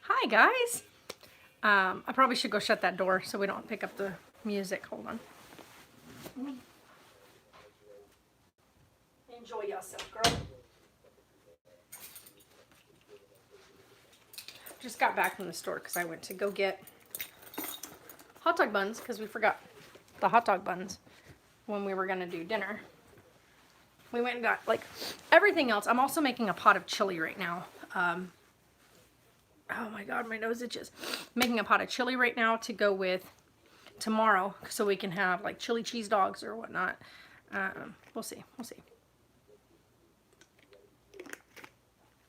Hi guys. I probably should go shut that door so we don't pick up the music. Hold on. Enjoy yourself, girl. Just got back from the store because I went to go get hot dog buns because we forgot the hot dog buns when we were going to do dinner. We went and got like everything else. I'm also making a pot of chili right now. Oh my god, my nose itches. Making a pot of chili right now to go with tomorrow so we can have like chili cheese dogs or whatnot. We'll see. We'll see.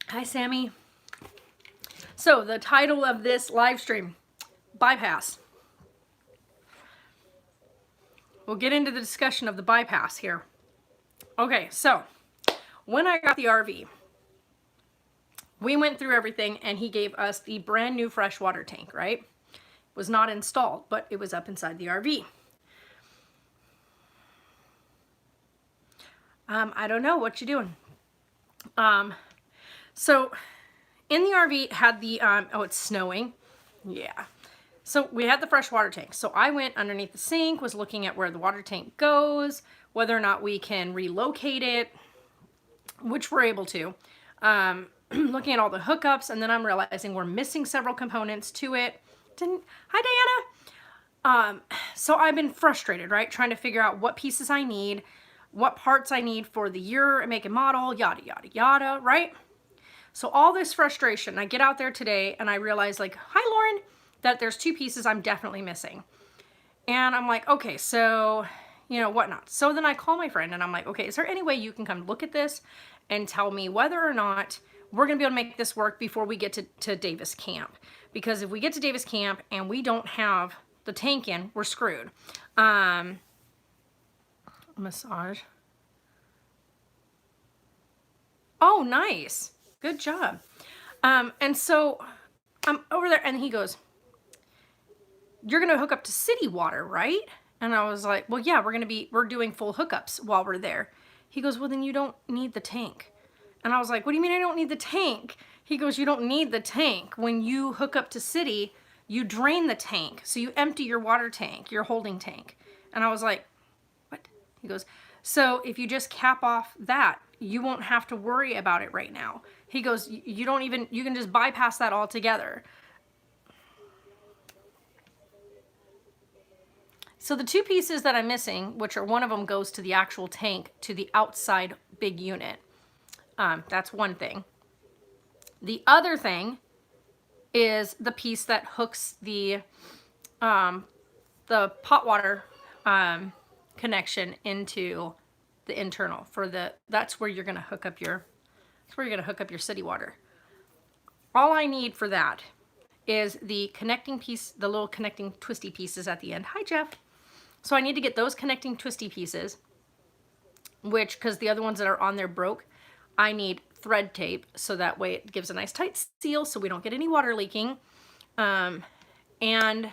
Hi, Sammy. So the title of this live stream, bypass. We'll get into the discussion of the bypass here. Okay, so when I got the RV, we went through everything and he gave us the brand new freshwater tank, right? It was not installed, but it was up inside the RV. I don't know what you're doing. So in the RV had the, oh, it's snowing. Yeah. So we had the freshwater tank. So I went underneath the sink, was looking at where the water tank goes, whether or not we can relocate it, which we're able to. Looking at all the hookups, and then I'm realizing we're missing several components to it. Hi, Diana. So I've been frustrated, right? Trying to figure out what pieces I need, what parts I need for the year, make and model, yada, yada, yada, right? So all this frustration, I get out there today and I realize like, hi, Lauren, that there's two pieces I'm definitely missing. And I'm like, okay, so, you know, whatnot. So then I call my friend and I'm like, okay, is there any way you can come look at this and tell me whether or not we're going to be able to make this work before we get to Davis Camp? Because if we get to Davis Camp and we don't have the tank in, we're screwed. Massage. Oh, nice. Good job. And so I'm over there and he goes, you're going to hook up to city water, right? And I was like, well, yeah, we're doing full hookups while we're there. He goes, well, then you don't need the tank. And I was like, what do you mean I don't need the tank? He goes, you don't need the tank. When you hook up to city, you drain the tank. So you empty your water tank, your holding tank. And I was like, what? He goes, so if you just cap off that, you won't have to worry about it right now. He goes, you can just bypass that altogether. So the two pieces that I'm missing, which are one of them goes to the actual tank, to the outside big unit. That's one thing. The other thing is the piece that hooks the pot water connection into the internal that's where you're going to hook up your city water. All I need for that is the connecting piece, the little connecting twisty pieces at the end. Hi, Jeff. So I need to get those connecting twisty pieces, which, because the other ones that are on there broke, I need thread tape so that way it gives a nice tight seal so we don't get any water leaking. And I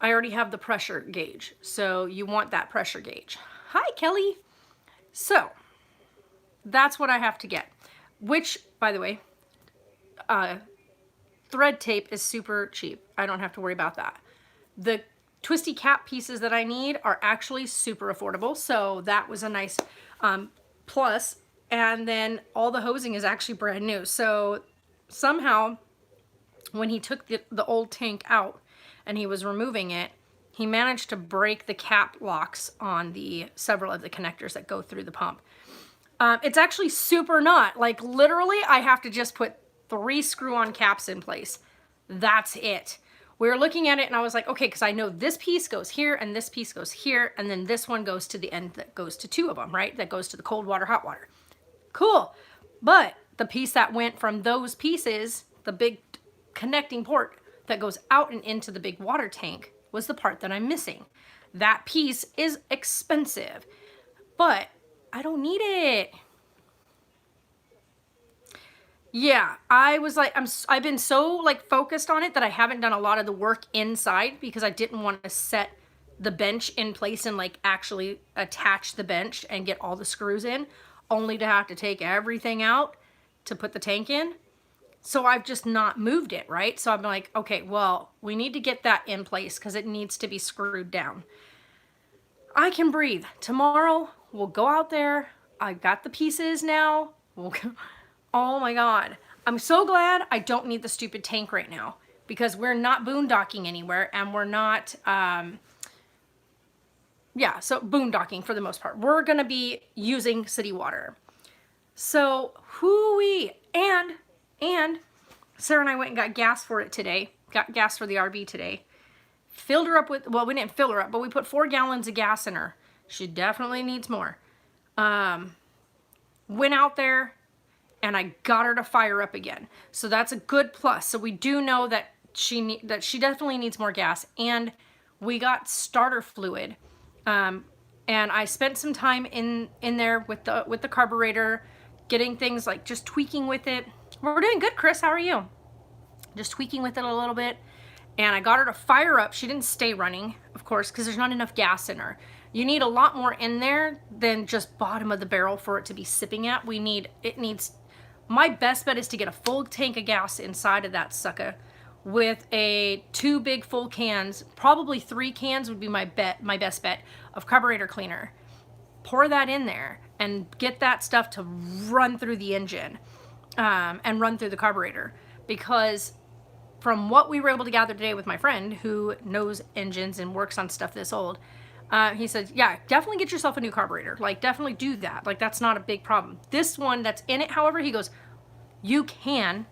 already have the pressure gauge, so you want that pressure gauge. Hi, Kelly. So that's what I have to get, which, by the way, thread tape is super cheap. I don't have to worry about that. The twisty cap pieces that I need are actually super affordable, so that was a nice plus. And then all the hosing is actually brand new. So somehow when he took the old tank out and he was removing it, he managed to break the cap locks on several of the connectors that go through the pump. It's actually super not. Like literally I have to just put 3 screw-on caps in place. That's it. We were looking at it and I was like, okay, because I know this piece goes here and this piece goes here, and then this one goes to the end that goes to 2 of them, right? That goes to the cold water, hot water. Cool. But the piece that went from those pieces, the big connecting port that goes out and into the big water tank, was the part that I'm missing. That piece is expensive, but I don't need it. Yeah, I was like, I've been so like focused on it that I haven't done a lot of the work inside because I didn't want to set the bench in place and like actually attach the bench and get all the screws in, only to have to take everything out to put the tank in. So I've just not moved it, right? So I'm like, okay, well, we need to get that in place because it needs to be screwed down. I can breathe. Tomorrow, we'll go out there. I got the pieces now. We'll go. Oh my God. I'm so glad I don't need the stupid tank right now because we're not boondocking anywhere and we're not, so boondocking for the most part. We're going to be using city water. So, hooey. And Sarah and I went and got gas for it today. Got gas for the RV today. Filled her up with, well, we didn't fill her up, but we put 4 gallons of gas in her. She definitely needs more. Went out there and I got her to fire up again. So that's a good plus. So we do know that she definitely needs more gas. And we got starter fluid. And I spent some time in there with the carburetor, getting things like just tweaking with it. We're doing good, Chris. How are you? Just tweaking with it a little bit. And I got her to fire up. She didn't stay running, of course, because there's not enough gas in her. You need a lot more in there than just bottom of the barrel for it to be sipping at. My best bet is to get a full tank of gas inside of that sucker with 2 big full cans, probably 3 cans would be my best bet of carburetor cleaner. Pour that in there and get that stuff to run through the engine and run through the carburetor, because from what we were able to gather today with my friend who knows engines and works on stuff this old, he said, yeah, definitely get yourself a new carburetor. Like, definitely do that. Like, that's not a big problem. This one that's in it, however, he goes, you can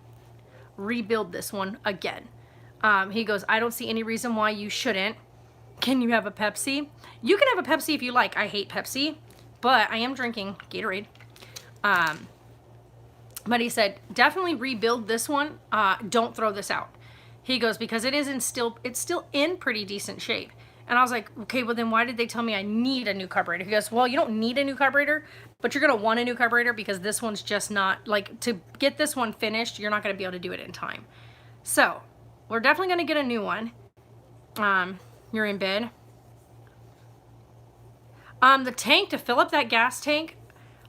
rebuild this one again. He goes, I don't see any reason why you shouldn't. Can you have a Pepsi? You can have a Pepsi if you like. I hate Pepsi, but I am drinking Gatorade. But he said, definitely rebuild this one. Don't throw this out. He goes, because it's still in pretty decent shape. And I was like, okay, well then why did they tell me I need a new carburetor? He goes, well, you don't need a new carburetor, but you're going to want a new carburetor because this one's just not, like, to get this one finished, you're not going to be able to do it in time. So, we're definitely going to get a new one. You're in bed. The tank, to fill up that gas tank,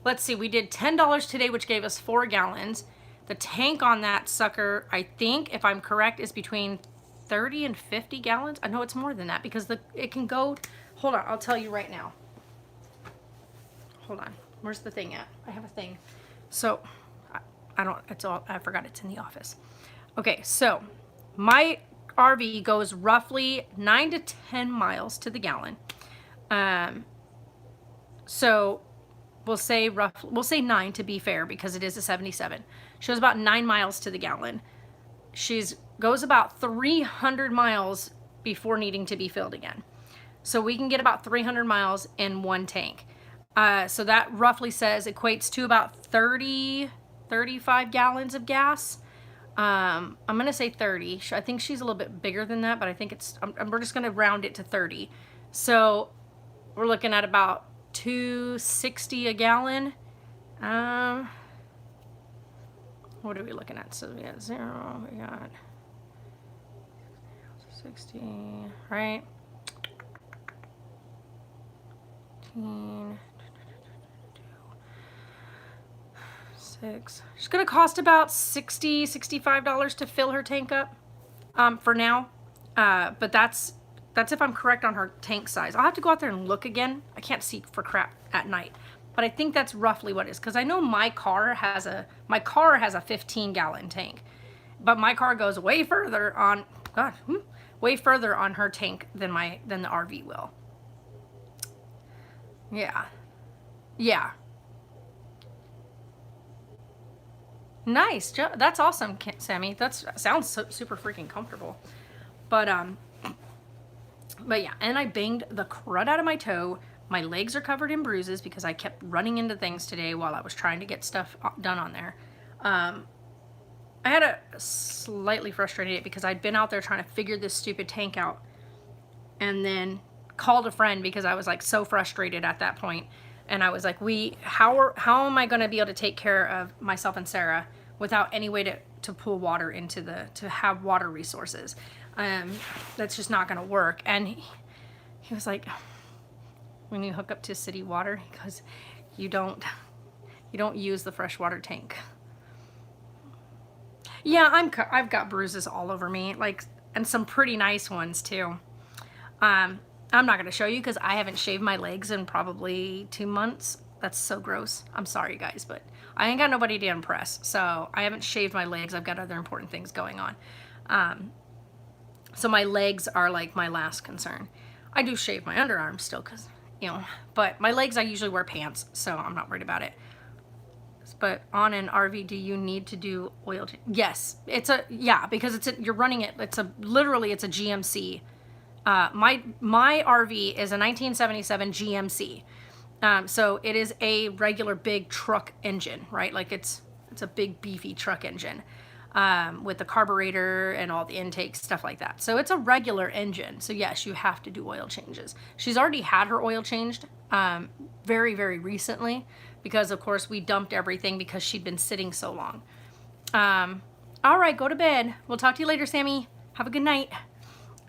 let's see, we did $10 today, which gave us 4 gallons. The tank on that sucker, I think, if I'm correct, is between 30 and 50 gallons. I know it's more than that because it can go, hold on, I'll tell you right now. Hold on, where's the thing at? I have a thing. So, I forgot it's in the office. Okay, so my RV goes roughly 9 to 10 miles to the gallon. So we'll say 9 to be fair because it is a 77. She goes about 9 miles to the gallon. Goes about 300 miles before needing to be filled again. So we can get about 300 miles in one tank. So that roughly equates to about 35 gallons of gas. I'm going to say 30. I think she's a little bit bigger than that, but I think we're just going to round it to 30. So we're looking at about $2.60 a gallon. What are we looking at? So we got 0, we got 60, right? 15, 6. It's going to cost about $60, $65 to fill her tank up for now. But that's if I'm correct on her tank size. I'll have to go out there and look again. I can't see for crap at night. But I think that's roughly what it is. Because I know my car has a 15-gallon tank. But my car goes way further on, way further on her tank than the RV will. Yeah. Yeah. Nice. That's awesome, Sammy. That sounds super freaking comfortable. But yeah, and I banged the crud out of my toe. My legs are covered in bruises because I kept running into things today while I was trying to get stuff done on there. I had a slightly frustrated because I'd been out there trying to figure this stupid tank out and then called a friend because I was like so frustrated at that point. And I was like, how am I going to be able to take care of myself and Sarah without any way to pull water to have water resources? That's just not going to work. And he was like, when you hook up to city water, because you don't use the freshwater tank. Yeah, I've got bruises all over me, like, and some pretty nice ones too. I'm not gonna show you because I haven't shaved my legs in probably 2 months. That's so gross. I'm sorry, guys, but I ain't got nobody to impress, so I haven't shaved my legs. I've got other important things going on. So my legs are like my last concern. I do shave my underarms still because, but my legs I usually wear pants, so I'm not worried about it. But on an RV, do you need to do oil change? Yes, because you're running it. Literally it's a GMC. My RV is a 1977 GMC. So it is a regular big truck engine, right? Like it's a big beefy truck engine. With the carburetor and all the intakes, stuff like that. So it's a regular engine. So yes, you have to do oil changes. She's already had her oil changed very, very recently because, of course, we dumped everything because she'd been sitting so long. All right, go to bed. We'll talk to you later, Sammy. Have a good night.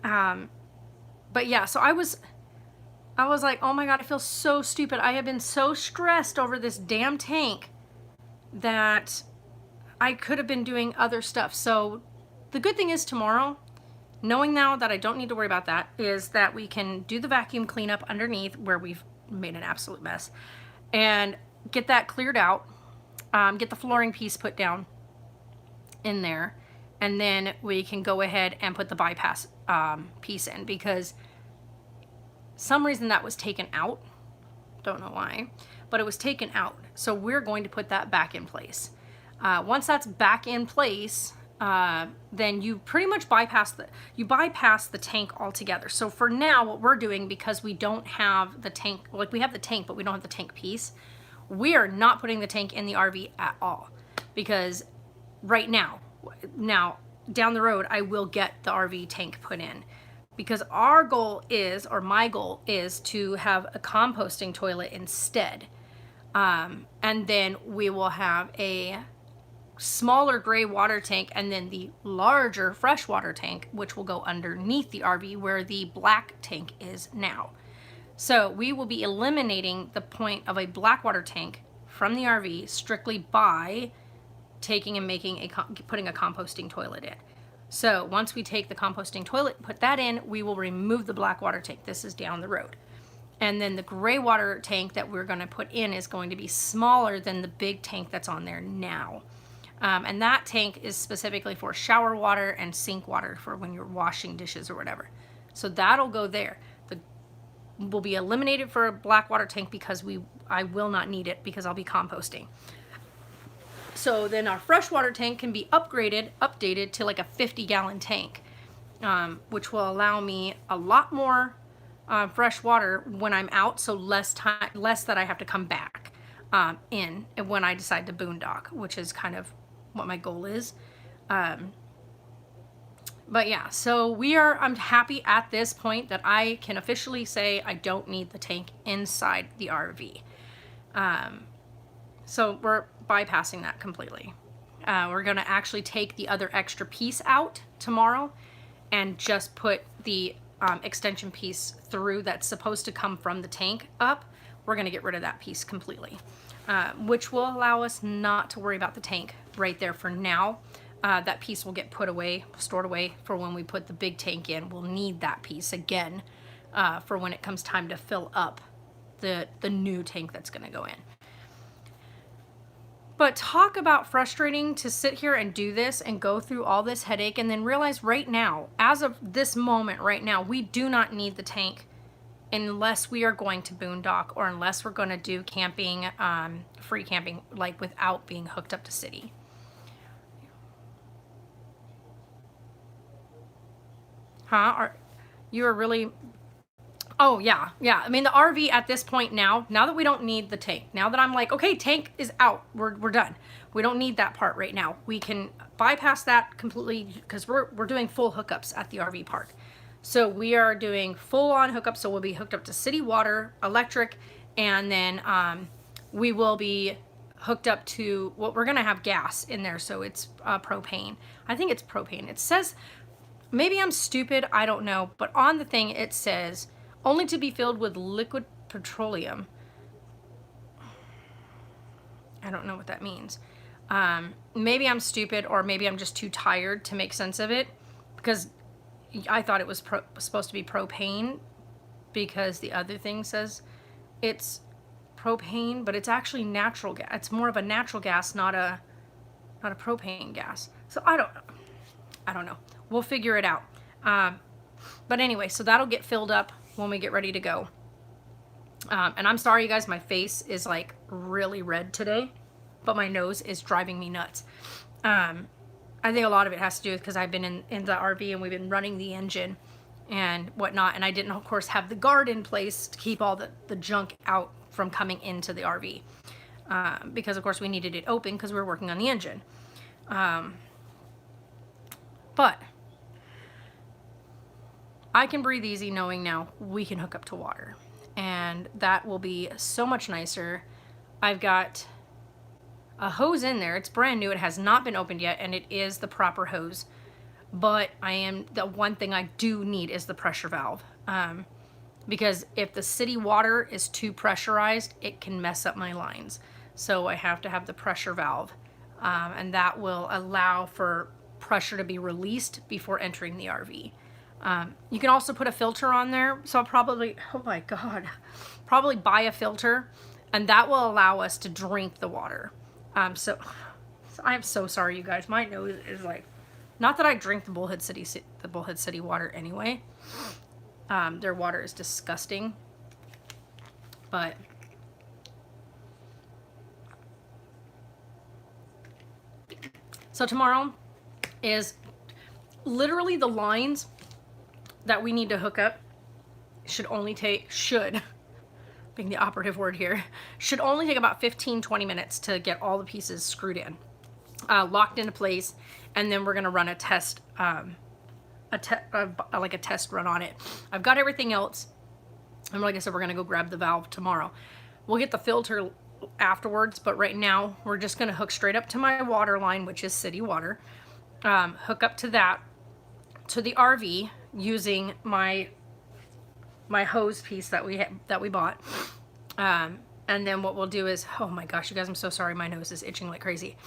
But yeah, so I was like, oh my God, I feel so stupid. I have been so stressed over this damn tank that I could have been doing other stuff. So the good thing is tomorrow, knowing now that I don't need to worry about that, is that we can do the vacuum cleanup underneath where we've made an absolute mess and get that cleared out, get the flooring piece put down in there, and then we can go ahead and put the bypass piece in because some reason that was taken out. Don't know why, but it was taken out. So we're going to put that back in place. Once that's back in place, then you pretty much bypass the tank altogether. So for now, what we're doing, because we don't have the tank, like we have the tank, but we don't have the tank piece, we are not putting the tank in the RV at all. Because right now down the road, I will get the RV tank put in. Because our goal is, or my goal is, to have a composting toilet instead. And then we will have a smaller gray water tank and then the larger freshwater tank, which will go underneath the RV where the black tank is now. So we will be eliminating the point of a black water tank from the RV strictly by taking and putting a composting toilet in. So once we take the composting toilet, put that in, we will remove the black water tank. This is down the road. And then the gray water tank that we're going to put in is going to be smaller than the big tank that's on there now. And that tank is specifically for shower water and sink water for when you're washing dishes or whatever. So that'll go there. Will be eliminated for a black water tank because I will not need it because I'll be composting. So then our freshwater tank can be updated to like a 50-gallon tank, which will allow me a lot more fresh water when I'm out, so less that I have to come back in when I decide to boondock, which is kind of what my goal is. But yeah, so I'm happy at this point that I can officially say I don't need the tank inside the RV. So we're bypassing that completely. We're going to actually take the other extra piece out tomorrow and just put the extension piece through that's supposed to come from the tank up. We're going to get rid of that piece completely, which will allow us not to worry about the tank right there for now. That piece will get stored away for when we put the big tank in. We'll need that piece again for when it comes time to fill up the new tank that's going to go in. But talk about frustrating to sit here and do this and go through all this headache and then realize right now, as of this moment right now, we do not need the tank unless we are going to boondock or unless we're going to do camping, free camping, like without being hooked up to city. You are really... Oh, yeah. I mean, the RV at this point now that we don't need the tank, now that I'm like, okay, tank is out, we're done. We don't need that part right now. We can bypass that completely because we're doing full hookups at the RV park. So we are doing full on hookups. So we'll be hooked up to city water, electric, and then we will be hooked up to, we're going to have gas in there. So it's propane. I think it's propane. It says, maybe I'm stupid, I don't know. But on the thing, it says, only to be filled with liquid petroleum. I don't know what that means. Maybe I'm stupid, or maybe I'm just too tired to make sense of it, because I thought it was supposed to be propane, because the other thing says it's propane, but it's actually natural gas. It's more of a natural gas, not a propane gas. So I don't know. We'll figure it out. But anyway, so that'll get filled up when we get ready to go. And I'm sorry, you guys, my face is like really red today, but my nose is driving me nuts. I think a lot of it has to do with because I've been in the RV and we've been running the engine and whatnot. And I didn't, of course, have the guard in place to keep all the junk out from coming into the RV. Because, of course, we needed it open because we were working on the engine. But I can breathe easy knowing now we can hook up to water. And that will be so much nicer. I've got a hose in there. It's brand new. It has not been opened yet, and it is the proper hose. But the one thing I do need is the pressure valve. Because if the city water is too pressurized, it can mess up my lines. So I have to have the pressure valve. And that will allow for pressure to be released before entering the RV. You can also put a filter on there. So I'll probably, oh my God, probably buy a filter, and that will allow us to drink the water. So I'm so sorry, you guys. My nose is like, not that I drink the Bullhead City water anyway. Their water is disgusting, but so tomorrow is literally the lines that we need to hook up being the operative word here, should only take about 15-20 minutes to get all the pieces screwed in, locked into place, and then we're gonna run a test, like a test run on it. I've got everything else, and like I said, we're gonna go grab the valve tomorrow. We'll get the filter afterwards, but right now we're just gonna hook straight up to my water line, which is city water, hook up to that, to the RV using my hose piece that we bought. And then what we'll do is, oh my gosh, you guys, I'm so sorry, my nose is itching like crazy.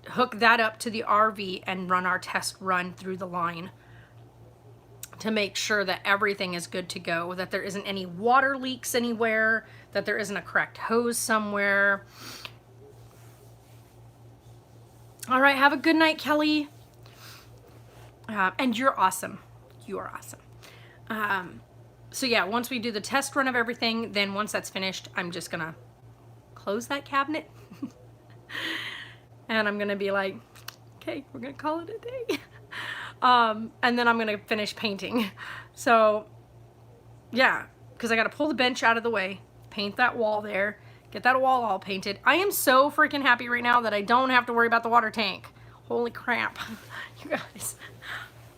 Hook that up to the RV and run our test run through the line to make sure that everything is good to go, that there isn't any water leaks anywhere, that there isn't a cracked hose somewhere. All right, have a good night, Kelly. And you're awesome. You are awesome. So yeah, once we do the test run of everything, then once that's finished, I'm just gonna close that cabinet. And I'm gonna be like, okay, we're gonna call it a day. And then I'm gonna finish painting. So yeah, because I gotta pull the bench out of the way, paint that wall there, get that wall all painted. I am so freaking happy right now that I don't have to worry about the water tank. Holy crap, you guys.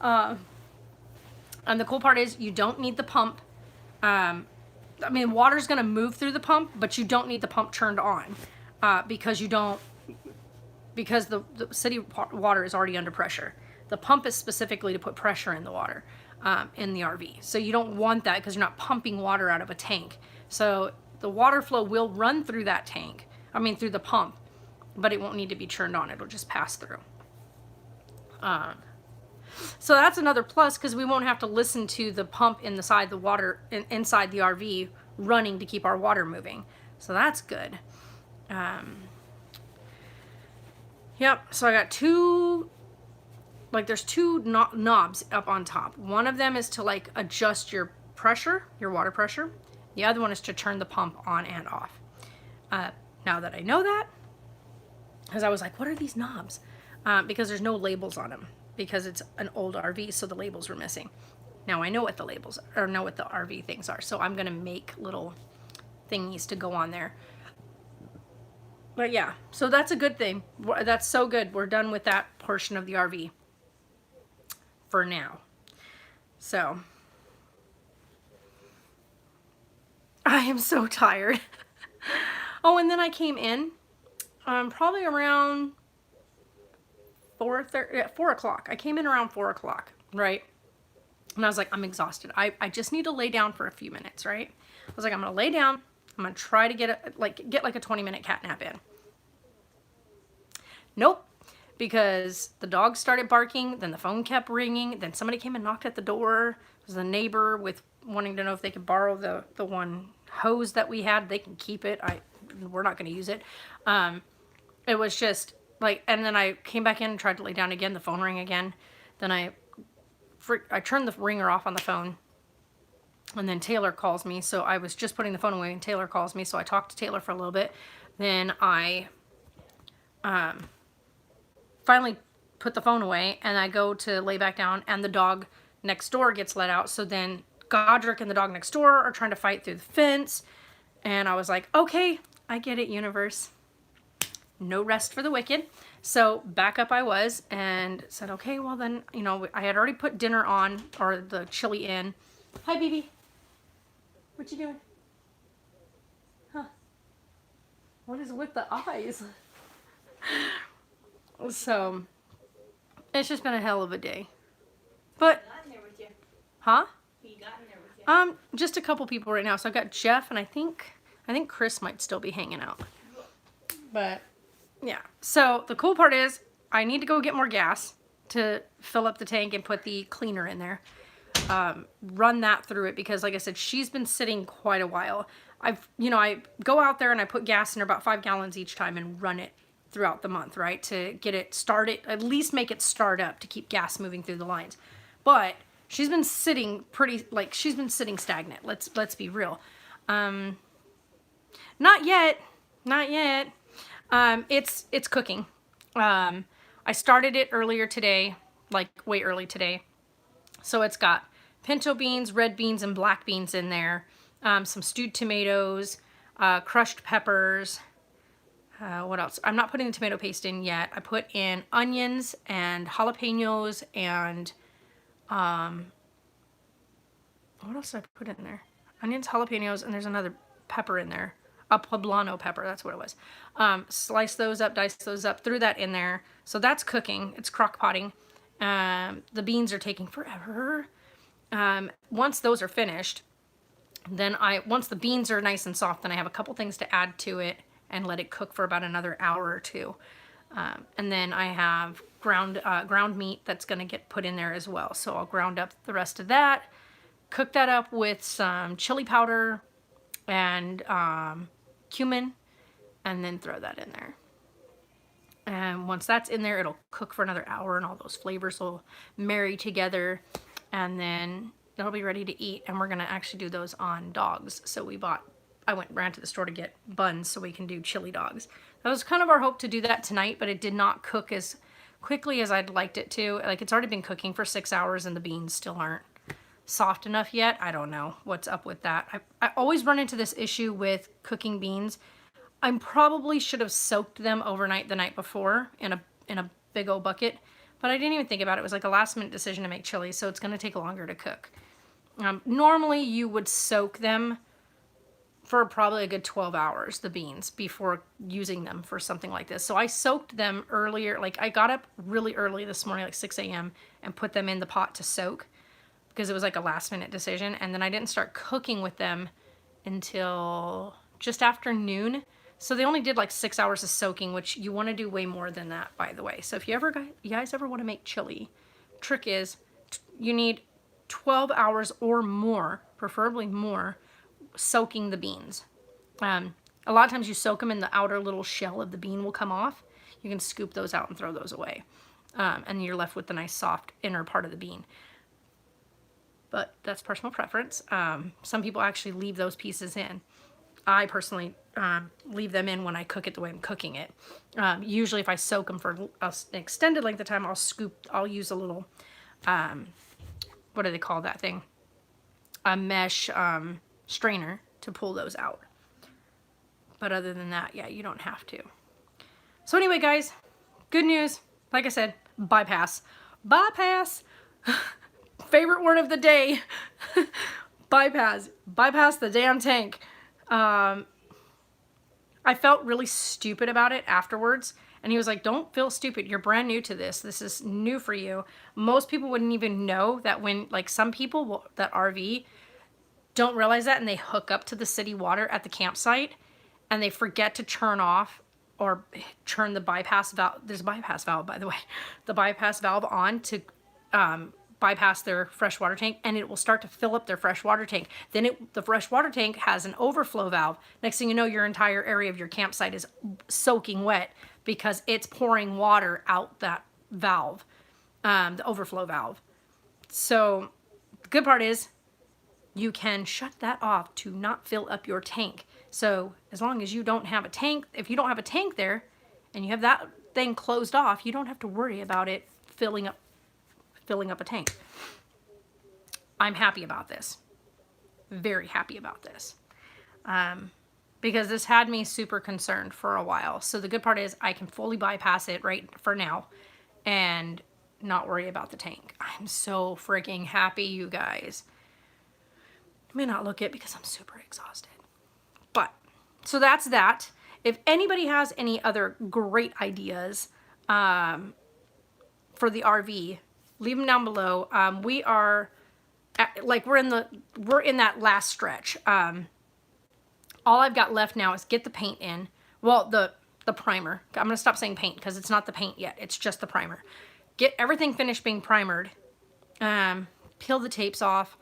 And the cool part is you don't need the pump. I mean, water's gonna move through the pump, but you don't need the pump turned on, because the city water is already under pressure. The pump is specifically to put pressure in the water, in the RV. So you don't want that because you're not pumping water out of a tank. So the water flow will run through that tank, through the pump, but it won't need to be turned on. It'll just pass through. So that's another plus, because we won't have to listen to the pump inside the RV running to keep our water moving. So that's good. Yep. So I got there's two knobs up on top. One of them is to like adjust your pressure, your water pressure. The other one is to turn the pump on and off. Now that I know that, because I was like, what are these knobs? Because there's no labels on them, because it's an old RV, so the labels were missing. Now I know what the labels are, or know what the RV things are, so I'm gonna make little thingies to go on there. But yeah, so that's a good thing. That's so good. We're done with that portion of the RV for now. So I am so tired. Oh, and then I came in probably around 4 o'clock. I came in around 4 o'clock, right? And I was like, I'm exhausted. I just need to lay down for a few minutes, right? I was like, I'm gonna lay down. I'm gonna try to get like a 20-minute cat nap in. Nope. Because the dog started barking, then the phone kept ringing, then somebody came and knocked at the door. It was a neighbor with wanting to know if they could borrow the one hose that we had. They can keep it. We're not going to use it. It was just like, and then I came back in and tried to lay down again. The phone rang again. Then I turned the ringer off on the phone. And then Taylor calls me. So I was just putting the phone away and Taylor calls me. So I talked to Taylor for a little bit. Then I finally put the phone away and I go to lay back down and the dog next door gets let out. So then Godric and the dog next door are trying to fight through the fence. And I was like, okay, I get it, universe. No rest for the wicked. So back up I was and said, okay, well then, you know, I had already put dinner on, or the chili in. Hi, baby. What you doing? Huh? What is with the eyes? So, it's just been a hell of a day. But, huh? Just a couple people right now. So I've got Jeff and I think Chris might still be hanging out. But, yeah. So, the cool part is I need to go get more gas to fill up the tank and put the cleaner in there. Run that through it because, like I said, she's been sitting quite a while. I go out there and I put gas in her, about 5 gallons each time, and run it throughout the month, right? To get it started, at least make it start up to keep gas moving through the lines. But she's been sitting she's been sitting stagnant. Let's be real. Not yet. It's cooking. I started it earlier today, like way early today. So it's got pinto beans, red beans, and black beans in there. Some stewed tomatoes, crushed peppers. What else? I'm not putting the tomato paste in yet. I put in onions and jalapenos and what else did I put in there? Onions, jalapenos, and there's another pepper in there. A poblano pepper, that's what it was. Slice those up, dice those up, threw that in there. So that's cooking. It's crock potting. The beans are taking forever. Once those are finished, then once the beans are nice and soft, then I have a couple things to add to it and let it cook for about another hour or two. And then I have ground meat that's going to get put in there as well. So I'll ground up the rest of that, cook that up with some chili powder and cumin, and then throw that in there. And once that's in there, it'll cook for another hour and all those flavors will marry together. And then it'll be ready to eat. And we're going to actually do those on dogs. So I ran to the store to get buns so we can do chili dogs. That was kind of our hope to do that tonight, but it did not cook as quickly as I'd liked it to. Like, it's already been cooking for 6 hours and the beans still aren't soft enough yet. I don't know what's up with that. I always run into this issue with cooking beans. I probably should have soaked them overnight the night before in a big old bucket, but I didn't even think about it. It was like a last minute decision to make chili, so it's going to take longer to cook. Normally you would soak them for probably a good 12 hours, the beans, before using them for something like this. So I soaked them earlier. Like, I got up really early this morning, like 6 a.m. and put them in the pot to soak because it was like a last minute decision. And then I didn't start cooking with them until just after noon. So they only did like 6 hours of soaking, which you want to do way more than that, by the way. So if you guys ever want to make chili, trick is you need 12 hours or more, preferably more, soaking the beans. A lot of times you soak them and the outer little shell of the bean will come off. You can scoop those out and throw those away. And you're left with the nice soft inner part of the bean. But that's personal preference. Some people actually leave those pieces in. I personally leave them in when I cook it the way I'm cooking it. Usually if I soak them for an extended length of time, I'll use a little, what do they call that thing? A mesh strainer to pull those out. But other than that, yeah, you don't have to. So anyway, guys, good news. Like I said, bypass. Bypass. Favorite word of the day. Bypass. Bypass the damn tank. I felt really stupid about it afterwards. And he was like, don't feel stupid. You're brand new to this. This is new for you. Most people wouldn't even know that when, like, some people that RV don't realize that, and they hook up to the city water at the campsite and they forget to turn off or turn the bypass valve. There's a bypass valve, by the way, the bypass valve on to bypass their freshwater tank, and it will start to fill up their freshwater tank. Then the freshwater tank has an overflow valve. Next thing you know, your entire area of your campsite is soaking wet because it's pouring water out that valve, the overflow valve. So the good part is you can shut that off to not fill up your tank. So as long as you don't have a tank, if you don't have a tank there and you have that thing closed off, you don't have to worry about it filling up a tank. I'm happy about this. Very happy about this. Because this had me super concerned for a while. So the good part is I can fully bypass it right for now and not worry about the tank. I'm so freaking happy, you guys. I may not look it because I'm super exhausted. But, so that's that. If anybody has any other great ideas for the RV, leave them down below. We are, we're in that last stretch. All I've got left now is get the paint in. Well, the primer. I'm going to stop saying paint because it's not the paint yet. It's just the primer. Get everything finished being primered. Peel the tapes off.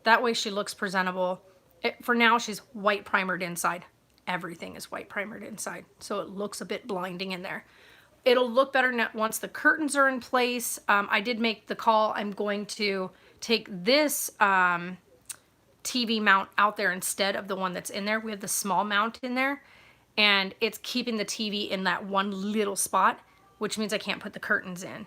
That way she looks presentable. For now, she's white primered inside. Everything is white primered inside. So it looks a bit blinding in there. It'll look better once the curtains are in place. I did make the call. I'm going to take this TV mount out there instead of the one that's in there. We have the small mount in there, and it's keeping the TV in that one little spot, which means I can't put the curtains in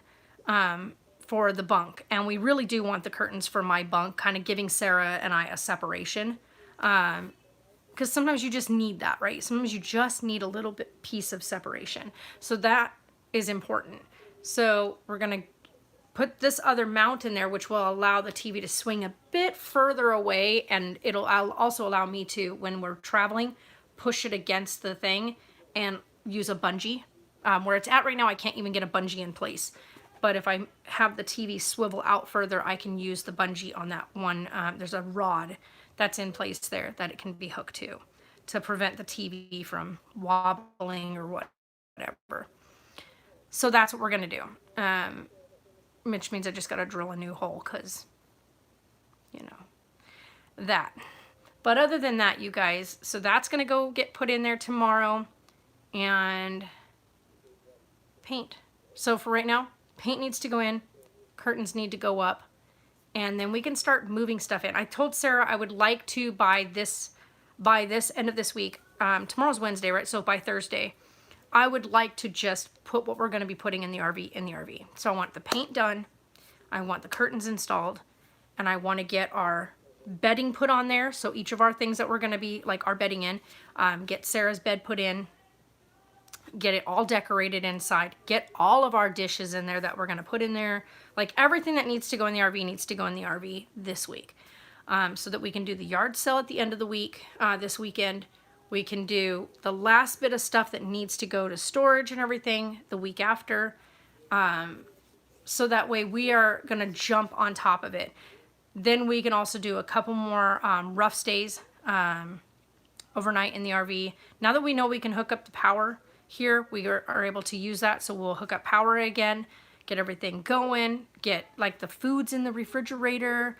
for the bunk. And we really do want the curtains for my bunk, kind of giving Sarah and I a separation. Because sometimes you just need that, right? Sometimes you just need a little bit piece of separation. So that is important. So we're going to put this other mount in there, which will allow the TV to swing a bit further away, and it'll also allow me to, when we're traveling, push it against the thing and use a bungee. Where it's at right now, I can't even get a bungee in place. But if I have the TV swivel out further, I can use the bungee on that one. There's a rod that's in place there that it can be hooked to prevent the TV from wobbling or whatever. So that's what we're going to do. Which means I just got to drill a new hole because, you know, that. But other than that, you guys, so that's going to go get put in there tomorrow. And paint. So for right now, paint needs to go in, curtains need to go up, and then we can start moving stuff in. I told Sarah I would like to by this end of this week. Tomorrow's Wednesday, right? So by Thursday, I would like to just put what we're going to be putting in the RV. So I want the paint done, I want the curtains installed, and I want to get our bedding put on there. So each of our things that we're going to be like our bedding in, get Sarah's bed put in, get it all decorated inside, get all of our dishes in there that we're going to put in there. Like everything that needs to go in the RV needs to go in the RV this week. So that we can do the yard sale at the end of the week, this weekend. We can do the last bit of stuff that needs to go to storage and everything the week after. So that way we are going to jump on top of it. Then we can also do a couple more rough stays overnight in the RV. Now that we know we can hook up the power here, we are able to use that. So we'll hook up power again, get everything going, get like the foods in the refrigerator.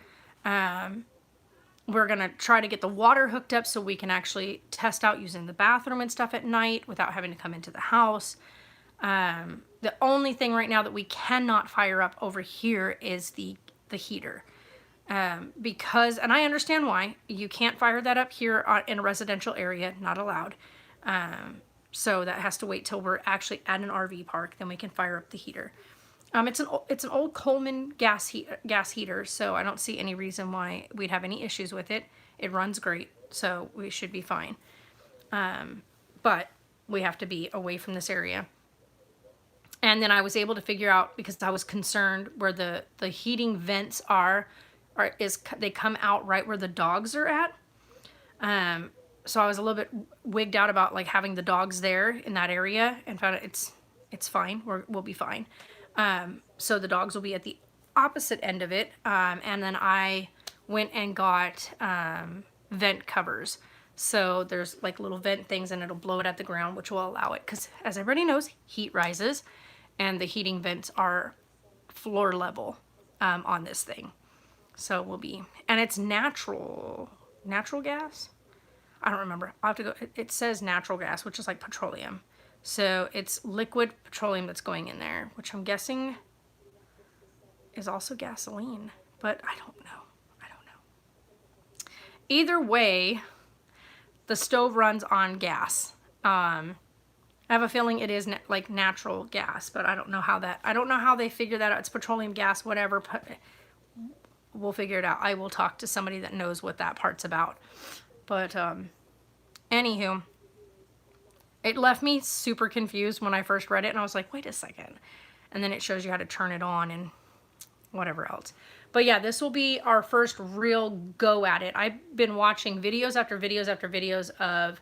We're going to try to get the water hooked up so we can actually test out using the bathroom and stuff at night without having to come into the house. The only thing right now that we cannot fire up over here is the heater. Because, and I understand why, you can't fire that up here in a residential area, not allowed. So that has to wait till we're actually at an RV park, then we can fire up the heater. It's an old Coleman gas heater, so I don't see any reason why we'd have any issues with it. It runs great, so we should be fine. But we have to be away from this area. And then I was able to figure out, because I was concerned where the heating vents they come out right where the dogs are at. So I was a little bit wigged out about like having the dogs there in that area, and found it's fine. We'll be fine. So the dogs will be at the opposite end of it. And then I went and got vent covers So there's like little vent things and it'll blow it at the ground, which will allow it, because as everybody knows, heat rises and the heating vents are floor level on this thing. So we'll be, and it's natural gas? I don't remember. I'll have to go, it says natural gas, which is like petroleum. So it's liquid petroleum that's going in there, which I'm guessing is also gasoline, but I don't know. Either way, the stove runs on gas. I have a feeling it is like natural gas, but I don't know how they figure that out. It's petroleum gas, whatever. We'll figure it out. I will talk to somebody that knows what that part's about. But anywho, it left me super confused when I first read it, and I was like, wait a second. And then it shows you how to turn it on and whatever else. But yeah, this will be our first real go at it. I've been watching videos after videos after videos of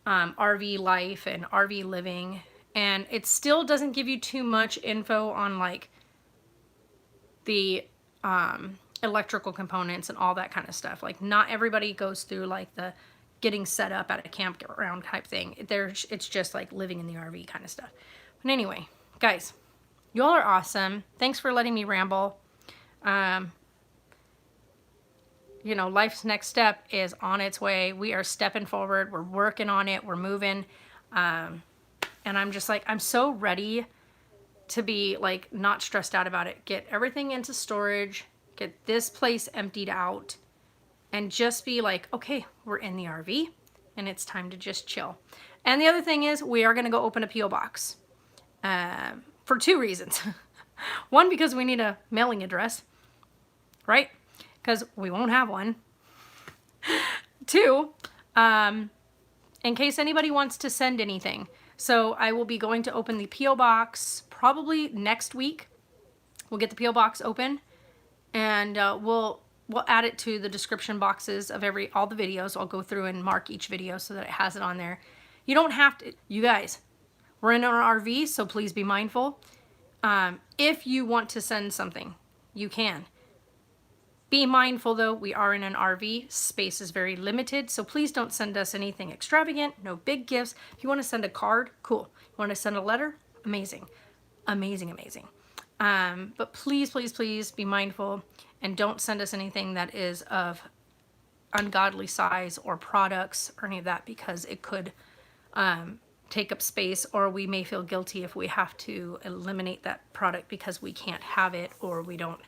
RV life and RV living, and it still doesn't give you too much info on like the electrical components and all that kind of stuff. Like, not everybody goes through like the getting set up at a campground type thing. It's just like living in the RV kind of stuff. But anyway, guys, you all are awesome. Thanks for letting me ramble. You know, life's next step is on its way. We are stepping forward. We're working on it. We're moving. And I'm just like, I'm so ready to be like not stressed out about it. Get everything into storage. Get this place emptied out. And just be like, okay, we're in the RV. And it's time to just chill. And the other thing is, we are going to go open a P.O. box. For 2 reasons. One, because we need a mailing address, right? Because we won't have one. 2, in case anybody wants to send anything. So I will be going to open the P.O. box probably next week. We'll get the P.O. box open, and we'll add it to the description boxes of all the videos. I'll go through and mark each video so that it has it on there. You don't have to, you guys, we're in our RV, so please be mindful. If you want to send something, you can. Be mindful though, we are in an RV, space is very limited, so please don't send us anything extravagant, no big gifts. If you want to send a card, cool. You want to send a letter? Amazing. Amazing, amazing. But please, please, please be mindful and don't send us anything that is of ungodly size or products or any of that, because it could take up space, or we may feel guilty if we have to eliminate that product because we can't have it, or we don't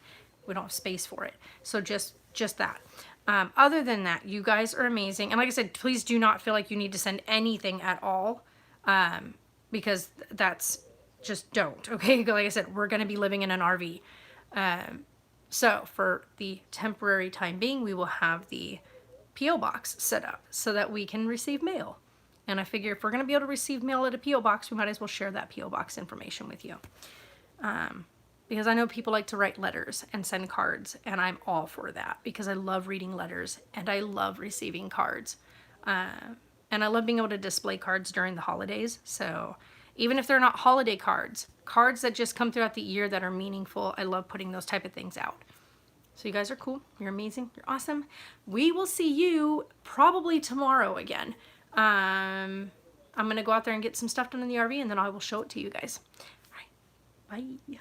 have space for it. So just that. Other than that, you guys are amazing. And like I said, please do not feel like you need to send anything at all, because that's just don't. Okay, like I said, we're going to be living in an RV. So for the temporary time being, we will have the P.O. box set up so that we can receive mail. And I figure if we're going to be able to receive mail at a P.O. box, we might as well share that P.O. box information with you. Because I know people like to write letters and send cards, and I'm all for that because I love reading letters and I love receiving cards. And I love being able to display cards during the holidays. So even if they're not holiday cards, cards that just come throughout the year that are meaningful, I love putting those type of things out. So you guys are cool. You're amazing. You're awesome. We will see you probably tomorrow again. I'm going to go out there and get some stuff done in the RV, and then I will show it to you guys. All right. Bye.